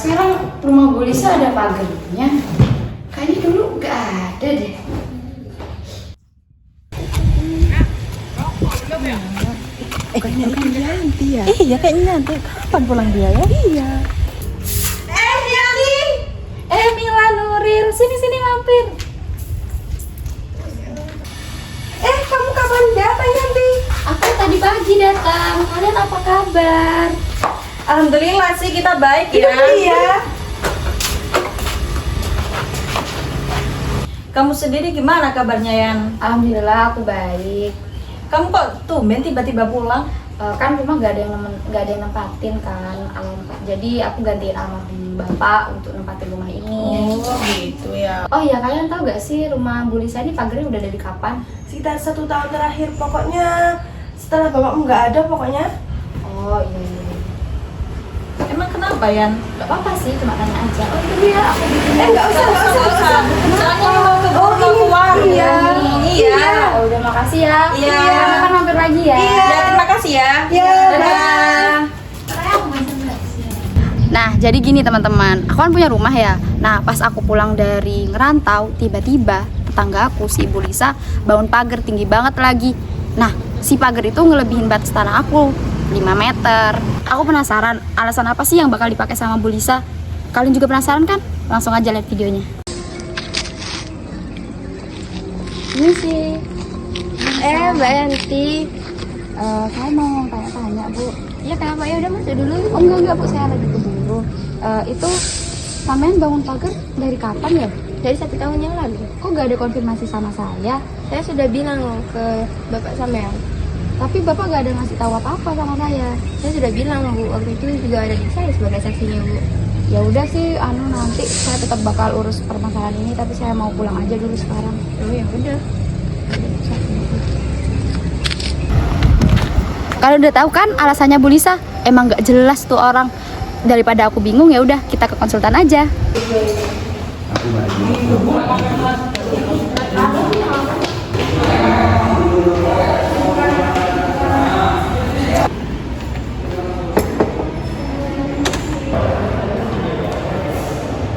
sekarang rumah Bu Lisa ada pagarnya. Kayaknya dulu nggak ada deh. Kayaknya nanti ya. Iya kayaknya nanti. Kapan pulang dia ya? Iya. Yanti. Mila Nuril, sini mampir. Kamu kapan datang Yanti? Aku tadi pagi datang. Kalian apa kabar? Alhamdulillah sih kita baik ya. Iya. Kamu sendiri gimana kabarnya Yan? Alhamdulillah aku baik. Kamu kok tumben tiba-tiba pulang? Kan rumah nggak ada yang nempatin kan. Jadi aku gantiin almarhum bapak untuk nempatin rumah ini. Oh gitu ya. Oh iya, kalian tahu gak sih rumah Bu Lisa ini pagarnya udah dari kapan? Sekitar 1 tahun terakhir pokoknya. Setelah bapakmu nggak ada pokoknya. Oh iya. Emang kenapa Yan? Gak apa-apa sih, cuma tanya aja. Oh itu ya, aku bikin. Nggak usah. Soalnya mau ke keluar. Iya. Oh, udah makasih ya. Iya. Kan mampir lagi ya. Ya terima kasih ya. Iya. Dadah. Nah, jadi gini teman-teman, aku kan punya rumah ya. Nah, pas aku pulang dari ngerantau, tiba-tiba tetangga aku, si Ibu Lisa, bangun pagar tinggi banget lagi. Nah, si pagar itu ngelebihin batas tanah aku 5 meter. Aku penasaran, alasan apa sih yang bakal dipakai sama Bu Lisa? Kalian juga penasaran kan? Langsung aja lihat videonya. Ini sih. Mbak Yanti. Saya mau tanya-tanya, Bu. Iya kenapa? Ya udah masuk dulu. Oh enggak Bu, saya lagi keburu. Itu sampean bangun pagar dari kapan ya? Dari 1 tahun yang lalu. Kok gak ada konfirmasi sama saya? Saya sudah bilang ke bapak sampean. Tapi bapak gak ada ngasih tahu apa-apa sama saya. Saya sudah bilang Bu, waktu itu juga ada di saya sebagai saksinya Bu. Ya udah sih, nanti saya tetap bakal urus permasalahan ini, tapi saya mau pulang aja dulu sekarang. Oh ya udah. Kalian udah tahu kan alasannya Bu Lisa? Emang gak jelas tuh orang. Daripada aku bingung, ya udah kita ke konsultan aja.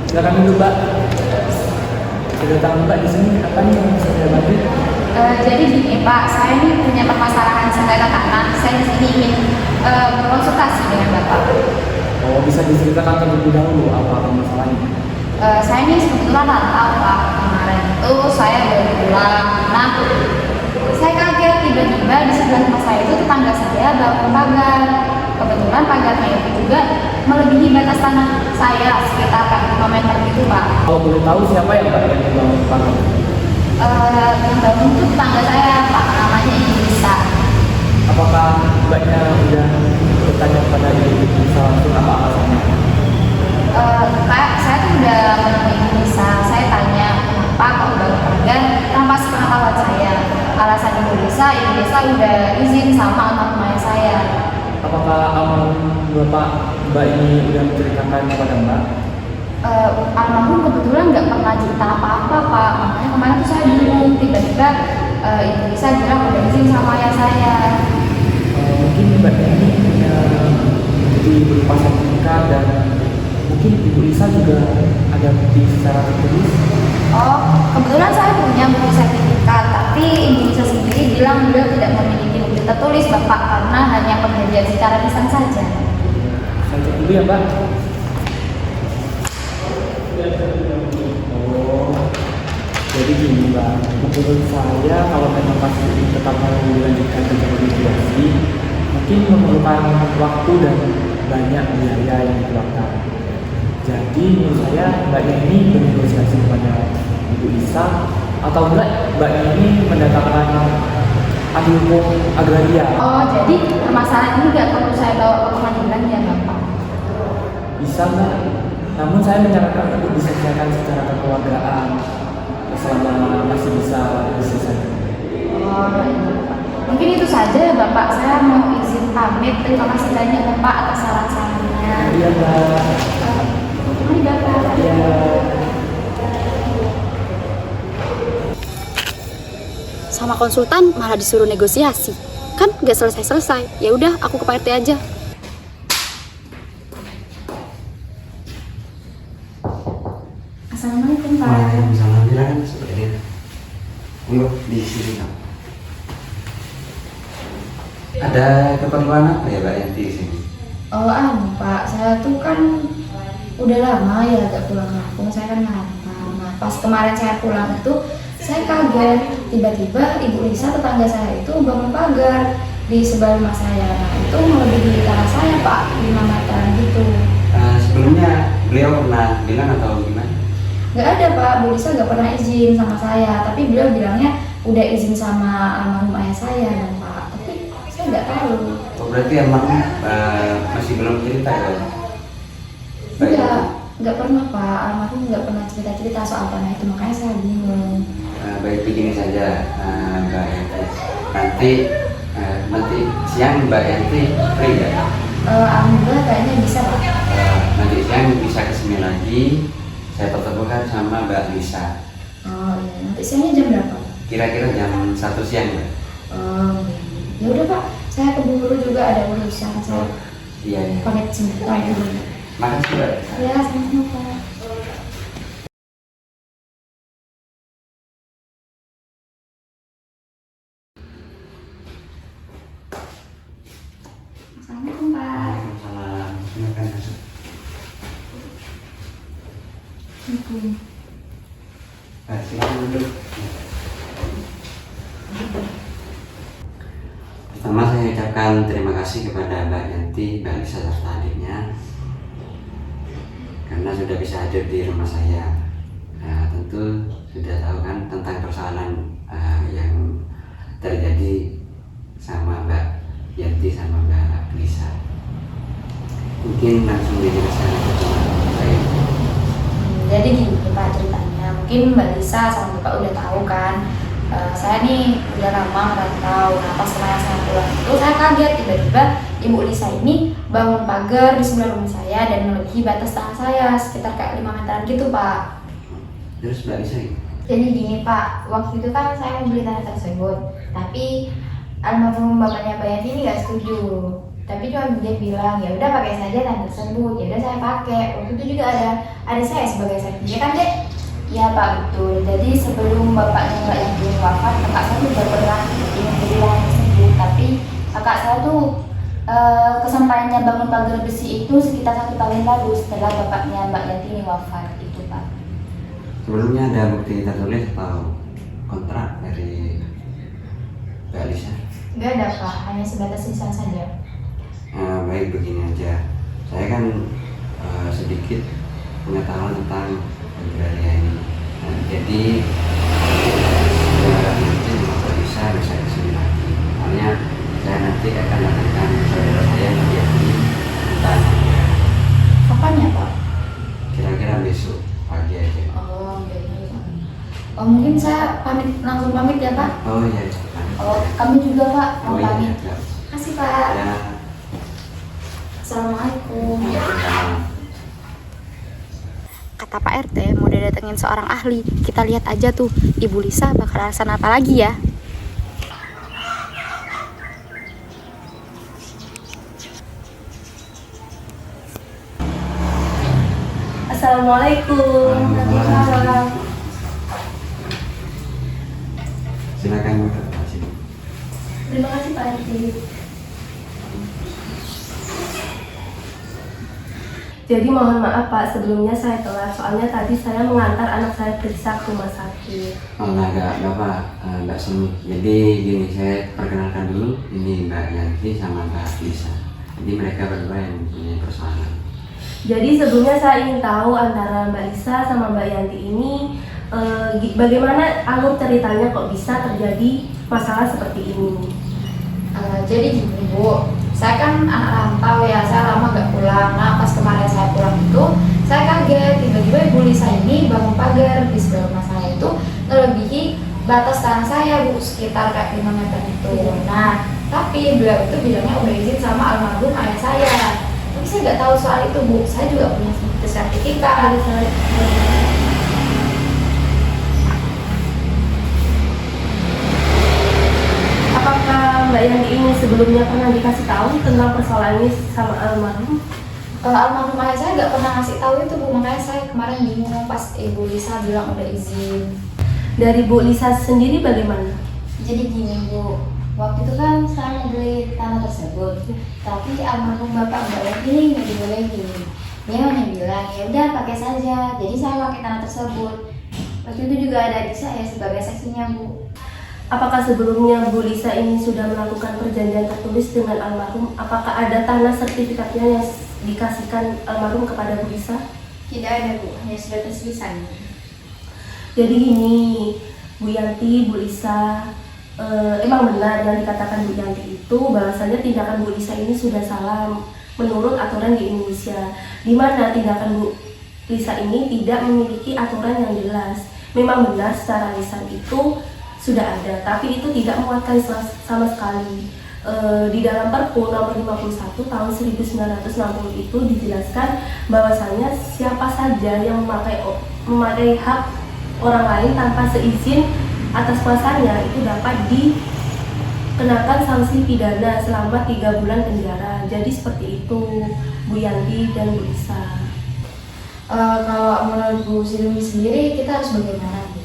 Silakan dulu Mbak. Kedatangan Mbak di sini apa nih yang bisa saya bantu? Jadi gini Pak, saya ini punya permasalahan sengketa tanah. Saya di sini ingin berkonsultasi dengan Bapak. Oh, bisa diceritakan terlebih dahulu apa masalahnya? Saya ini sebetulnya rantau Pak. Kemarin itu saya baru pulang. Nah, saya kaget tiba-tiba di sebelah rumah saya itu tetangga saya bangun pagar. Kebetulan pagarnya itu juga melebihi batas tanah saya sekitar 5 meter gitu Pak. Kalau boleh tahu siapa yang Mbak yang bangun pagar? Yang bangun itu tetangga saya Pak, namanya Ibu Lisa. Apakah Mbaknya udah bertanya kepada Ibu Lisa langsung apa alasannya? Kayak saya tuh udah menemui Ibu Lisa, saya tanya kenapa kok bangun pagar tanpa sepengetahuan saya. Alasan Ibu Lisa udah izin sama almarhum ayah saya. Apakah almarhum Bapak Mbak ini udah menceritakan kepada Mbak? Almarhum kebetulan nggak pernah cerita apa-apa Pak, makanya kemarin tuh saya bingung, tiba-tiba Ibu Lisa bilang udah izin sama ayah saya. Mungkin Mbak ini punya bukti berupa sertifikat dan mungkin Ibu Lisa juga ada bukti secara tertulis. Oh, kebetulan saya punya bukti sertifikat, tapi Ibu Lisa sendiri bilang beliau tidak memiliki bukti tertulis Bapak, karena hanya perjanjian secara lisan saja. Saya cek dulu ya Mbak. Oh, jadi gini Mbak, menurut saya kalau memang masih tetap mau dilanjutkan ke jalur mediasi, mungkin memerlukan waktu dan banyak biaya yang dikeluarkan. Jadi menurut saya Mbaknya ini bernegosiasi kepada Ibu Lisa atau Mbaknya ini mendatangkan ahli hukum agraria. Oh, jadi permasalahan ini nggak perlu saya bawa ke pengadilan ya Bapak? Bisa Mbak, namun saya menyarankan untuk diselesaikan secara kekeluargaan selama masih bisa diselesaikan. Oh, iya Pak. Mungkin itu saja ya Bapak, saya mau izin pamit. Terima kasih banyak Bapak atas saran-sarannya. Iya Mbak. Mari Bapak. Iya. Sama konsultan malah disuruh negosiasi. Kan nggak selesai-selesai. Ya udah, aku ke Pak RT aja. Assalamualaikum Pak. Waalaikumsalam. Silakan masuk ya. Yuk di sini kamu. Ada keperluan apa ya Mbak Yanti di sini? Oh Pak, saya tuh kan udah lama ya gak pulang kampung, saya kan ngerantau. Nah pas kemarin saya pulang itu saya kaget, tiba-tiba Ibu Lisa tetangga saya itu bangun pagar di sebelah rumah saya. Nah itu melebihi tanah saya Pak, 5 meteran gitu. Sebelumnya beliau pernah bilang atau gimana? Gak ada Pak, Bu Lisa gak pernah izin sama saya, tapi beliau bilangnya udah izin sama almarhum ayah saya dan Pak, tapi saya gak tahu. Oh, berarti almarhum masih belum cerita ya? Enggak pernah Pak, almarhum nggak pernah cerita-cerita soal tanah itu, makanya saya bingung. Baik begini saja Mbak Yanti. Nanti siang Mbak Yanti free ya? Alhamdulillah kayaknya bisa Pak. Nanti siang bisa kesini lagi. Saya pertemukan sama Mbak Lisa. Oh iya, nanti siangnya jam berapa? Kira-kira jam 1 siang Mbak. Oh ya udah Pak, saya keburu juga ada urusan, saya Iya. pamit sebentar dulu. Makasih Mbak. Ya sama-sama Pak. Assalamualaikum Pak. Waalaikumsalam. Silakan masuk. Silakan duduk. Pertama saya ucapkan terima kasih kepada Mbak Yanti, Mbak Lisa serta adiknya karena sudah bisa hadir di rumah saya. Tentu sudah tahu kan tentang persoalan yang terjadi sama Mbak Yanti sama Mbak Lisa. Mungkin langsung dijelaskan ke saya. Jadi gini Pak ceritanya, mungkin Mbak Lisa sama Bapak udah tahu kan, saya nih udah lama merantau. Nah pas kemarin saya pulang itu saya kaget tiba-tiba Ibu Lisa ini bangun pagar di sebelah rumah saya dan melebihi batas tanah saya sekitar kayak 5 meteran gitu Pak. Terus Mbak Lisa Jadi gini Pak, waktu itu kan saya mau beli tanah tersebut, tapi almarhum bapaknya Mbak Yanti ini nggak setuju. Tapi cuma dia bilang ya udah pakai saja tanah tersebut. Ya udah saya pakai. Waktu itu juga ada saya sebagai saksi. Ya kan Dek? Iya Pak betul. Jadi sebelum bapaknya Mbak Yanti wafat, kakak saya juga pernah ingin beli lahan tersebut, tapi kakak saya tuh kesampaiannya bangun pagar besi itu sekitar 1 tahun lalu setelah bapaknya Mbak Yanti ini wafat itu Pak. sebelumnya ada bukti tertulis atau kontrak dari Mbak Lisa? Nggak ada Pak, hanya sebatas lisan saja. Baik begini aja, saya kan sedikit pengetahuan tentang agraria ini. Jadi nanti Mbak Lisa bisa kesini lagi. Soalnya saya nanti akan datangkan saudara saya yang di hutan. Kapan ya Pak? Kira-kira besok pagi aja. Oh, mungkin saya langsung pamit ya Pak. Oh iya. Oh, kami juga Pak mau Oh iya. pamit. Ya. Kasih Pak. Ya. Assalamualaikum. Waalaikumsalam. Kata Pak RT mau didatengin seorang ahli. Kita lihat aja tuh Ibu Lisa bakal alasan apa lagi ya. Assalamualaikum. Waalaikumsalam. Silakan Bu. Sini. Terima kasih Pak RT. Jadi mohon maaf Pak, sebelumnya saya telat, soalnya tadi saya mengantar anak saya periksa ke rumah sakit. Oh enggak apa, Mbak Sumi. Jadi gini, saya perkenalkan dulu, ini Mbak Yanti sama Mbak Lisa. Jadi mereka berdua yang punya persoalan. Jadi sebelumnya saya ingin tahu antara Mbak Lisa sama Mbak Yanti ini bagaimana alur ceritanya kok bisa terjadi masalah seperti ini. Jadi gini Bu, saya kan anak rantau ya, saya lama gak pulang. Nah pas kemarin saya pulang itu, saya kaget tiba-tiba Ibu Lisa ini bangun pagar di sebelah rumah saya itu melebihi batas tanah saya Bu, sekitar kayak 5 meter itu. Nah tapi beliau itu bilangnya udah izin sama almarhum ayah saya. Tapi saya nggak tahu soal itu Bu, saya juga punya sertifikat. Apakah Mbak Yanti ini sebelumnya pernah dikasih tahu tentang persoalan ini sama almarhum? Almarhum ayah saya nggak pernah ngasih tahu itu Bu, makanya saya kemarin bingung pas Ibu Lisa bilang udah izin. Dari Bu Lisa sendiri bagaimana? Jadi gini Bu, waktu itu kan saya mau beli tanah tersebut, tapi almarhum bapak nggak ini nggak dibolehin. Dia hanya bilang ya udah pakai saja. Jadi saya pakai tanah tersebut. Waktu itu juga ada adik saya sebagai saksinya Bu. Apakah sebelumnya Bu Lisa ini sudah melakukan perjanjian tertulis dengan almarhum? Apakah ada tanah sertifikatnya yang dikasihkan almarhum kepada Bu Lisa? Tidak ada Bu, hanya sudah tertulisan. Jadi ini Bu Yanti, Bu Lisa, emang benar yang dikatakan Bu Yanti itu bahwasanya tindakan Bu Lisa ini sudah salah menurut aturan di Indonesia, di mana tindakan Bu Lisa ini tidak memiliki aturan yang jelas. Memang benar secara lisan itu sudah ada, tapi itu tidak menguatkan sama sekali. Di dalam Perpu nomor 51 tahun 1960 itu dijelaskan bahwasanya siapa saja yang memakai hak orang lain tanpa seizin atas kuasanya itu dapat dikenakan sanksi pidana selama 3 bulan penjara. Jadi seperti itu Bu Yanti dan Bu Lisa. Kalau menurut Bu Silmi sendiri kita harus bagaimana Bu?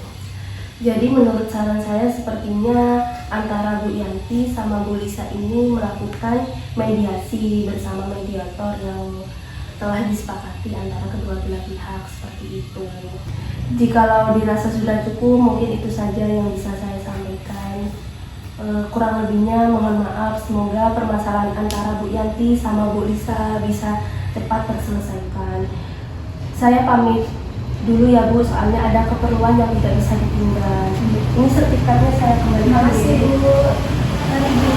Jadi menurut saran saya sepertinya antara Bu Yanti sama Bu Lisa ini melakukan mediasi bersama mediator yang telah disepakati antara kedua belah pihak seperti itu. Jikalau dirasa sudah cukup, mungkin itu saja yang bisa saya sampaikan. Kurang lebihnya mohon maaf, semoga permasalahan antara Bu Yanti sama Bu Lisa bisa cepat terselesaikan. Saya pamit dulu ya Bu, soalnya ada keperluan yang tidak bisa ditinggal. Ini sertifikatnya saya kembali. Terima kasih Bu. Mari Bu.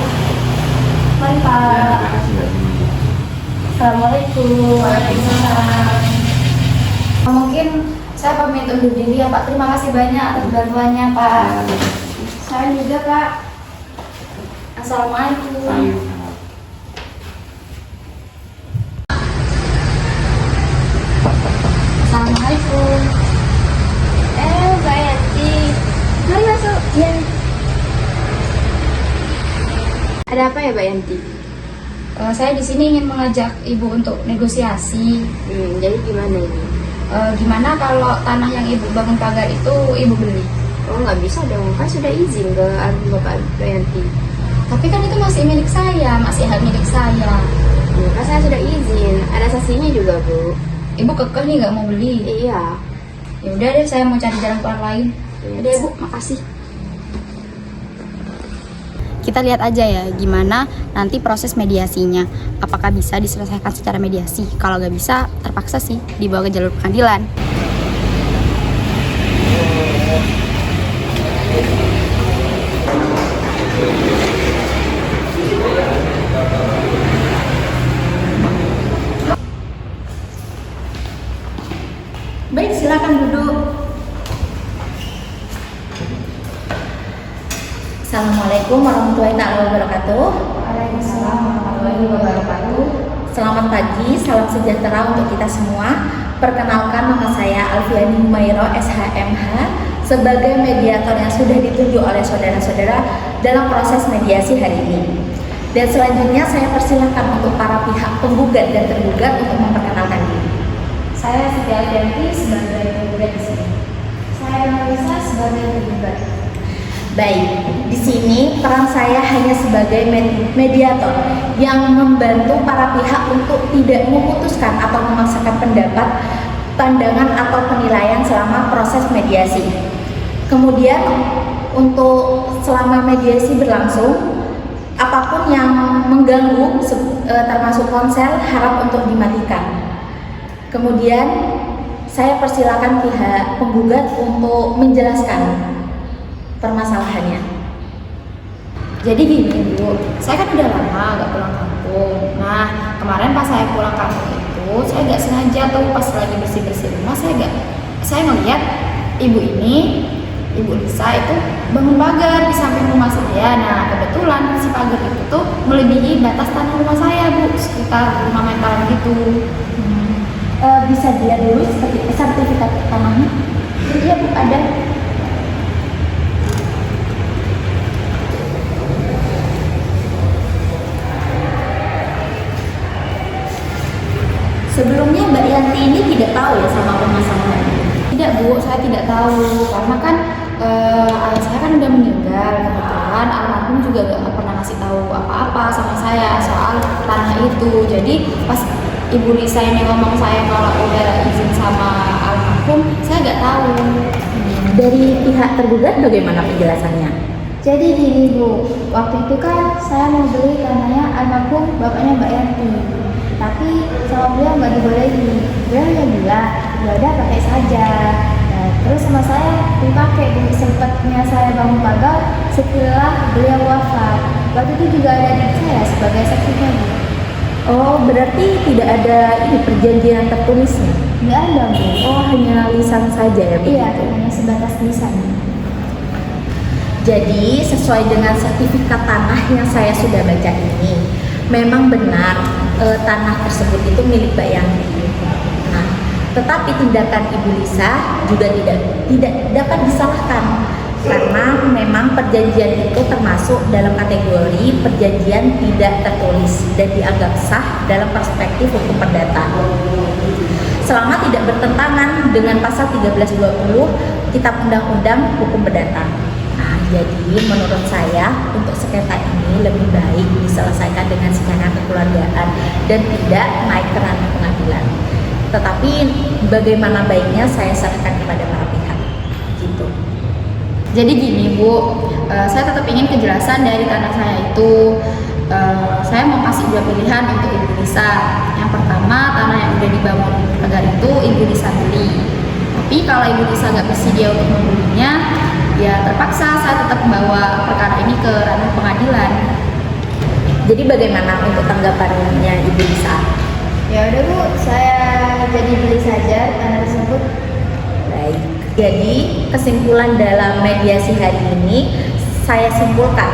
Mari Pak. Assalamualaikum. Waalaikumsalam. Mungkin saya pamit undur diri ya Pak. Terima kasih banyak atas bantuannya Pak. Saya juga Pak. Assalamualaikum. Assalamualaikum. Mbak Yanti. Mari masuk. Iya. Ada apa ya Mbak Yanti? Saya di sini ingin mengajak Ibu untuk negosiasi. Jadi gimana ini? Gimana kalau tanah yang Ibu bangun pagar itu Ibu beli? Oh nggak bisa dong, kan sudah izin ke almarhum Bapak Mbak Yanti. Tapi kan itu masih milik saya, masih hak milik saya. Kan saya sudah izin, ada saksinya juga Bu. Ibu kekeh nih nggak mau beli. Iya. Ya udah deh, saya mau cari jalan keluar lain. Udah ya Bu, makasih. Kita lihat aja ya gimana nanti proses mediasinya. Apakah bisa diselesaikan secara mediasi? Kalau nggak bisa, terpaksa sih dibawa ke jalur pengadilan. Baik, silakan duduk. Assalamualaikum warahmatullahi wabarakatuh. Waalaikumsalam warahmatullahi wabarakatuh. Selamat pagi, salam sejahtera untuk kita semua. Perkenalkan, nama saya Alfiani Humairo, SHMH, sebagai mediator yang sudah ditunjuk oleh saudara-saudara dalam proses mediasi hari ini. Dan selanjutnya saya persilahkan untuk para pihak penggugat dan tergugat untuk memperkenalkan diri. Saya Siti Alianti sebagai penggugat di sini. Saya Marisa sebagai tergugat. Baik, di sini peran saya hanya sebagai mediator yang membantu para pihak untuk tidak memutuskan atau memaksakan pendapat, pandangan atau penilaian selama proses mediasi. Kemudian untuk selama mediasi berlangsung, apapun yang mengganggu termasuk ponsel harap untuk dimatikan. Kemudian saya persilakan pihak penggugat untuk menjelaskan permasalahannya. Jadi gini Bu, saya kan udah lama gak pulang kampung. Nah, kemarin pas saya pulang kampung itu, saya gak sengaja tuh pas lagi bersih-bersih rumah, saya ngeliat ibu ini, Ibu Lisa itu bangun pagar di samping rumah saya. Nah, kebetulan si pagar itu tuh melebihi batas tanah rumah saya Bu, sekitar 5 meteran gitu. Bisa dilihat dulu seperti sertifikat tanahnya? Iya Bu, ada. Sebelumnya Mbak Yanti ini tidak tahu ya sama permasalahan ini? Tidak Bu, saya tidak tahu karena kan ayah saya kan udah meninggal. Kebetulan almarhum juga gak pernah ngasih tahu apa-apa sama saya soal tanah itu. Jadi pas Ibu Lisa ini ngomong saya kalau udah izin sama almarhum, saya gak tahu. Dari pihak tergugat bagaimana penjelasannya? Jadi gini Bu, waktu itu kan saya mau beli tanahnya almarhum bapaknya Mbak Yanti. Tapi sama beliau nggak dibolehin. Beliau ya bilang, ya udah pakai saja. Nah, terus sama saya dipakai Bu. Sempatnya saya bangun pagar setelah beliau wafat. Waktu itu juga ada adik saya sebagai saksinya Bu. Oh, berarti tidak ada ini perjanjian tertulisnya? Nggak ada Bu. Oh, hanya lisan saja ya? Iya, begitu? hanya sebatas lisan. Jadi sesuai dengan sertifikat tanah yang saya sudah baca ini, memang benar tanah tersebut itu milik Mbak Yanti. Nah, tetapi tindakan Ibu Lisa juga tidak dapat disalahkan karena memang perjanjian itu termasuk dalam kategori perjanjian tidak tertulis dan dianggap sah dalam perspektif hukum perdata. Selama tidak bertentangan dengan pasal 1320 Kitab Undang-Undang Hukum Perdata. Jadi menurut saya untuk sengketa ini lebih baik diselesaikan dengan secara kekeluargaan dan tidak naik ke ranah pengadilan. Tetapi bagaimana baiknya saya serahkan kepada para pihak. Gitu. Jadi gini Bu, saya tetap ingin kejelasan dari tanah saya itu. Saya mau kasih dua pilihan untuk Ibu Lisa. Yang pertama, tanah yang udah dibangun pagar itu Ibu Lisa beli. Tapi kalau Ibu Lisa nggak bersedia untuk membelinya, ya terpaksa saya tetap membawa perkara ini ke ranah pengadilan. Jadi bagaimana untuk tanggapannya Ibu Lisa? Ya udah Bu, saya jadi beli saja tanah tersebut. Baik. Jadi kesimpulan dalam mediasi hari ini saya simpulkan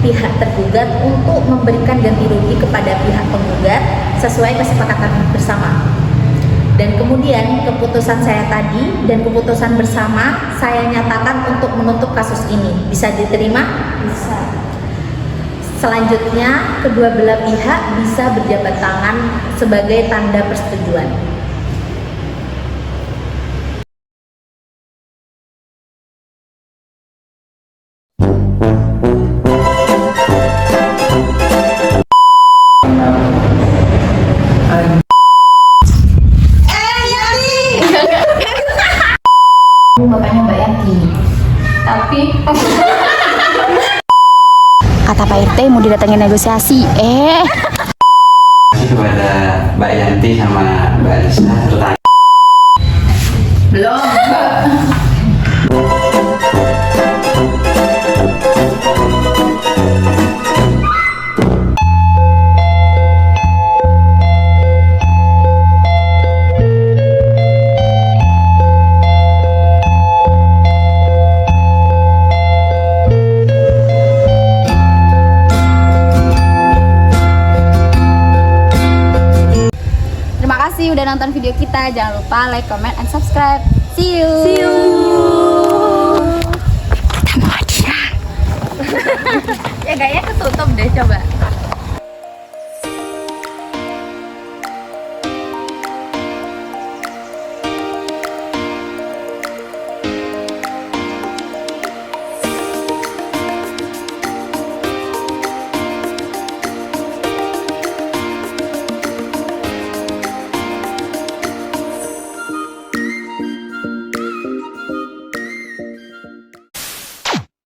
pihak tergugat untuk memberikan ganti rugi kepada pihak penggugat sesuai kesepakatan bersama. Dan kemudian keputusan saya tadi dan keputusan bersama saya nyatakan untuk menutup kasus ini. Bisa diterima? Bisa. Selanjutnya kedua belah pihak bisa berjabat tangan sebagai tanda persetujuan. Bapaknya Mbak Yanti. Tapi Kata Pak RT mau didatengin negosiasi. Kasih kepada Mbak Yanti sama Mbak Lisa tertanya. Belum. Terima kasih udah nonton video kita. Jangan lupa like, comment, and subscribe. See you. See you. Kita mau hadiah. Ya kayaknya ketutup deh, coba.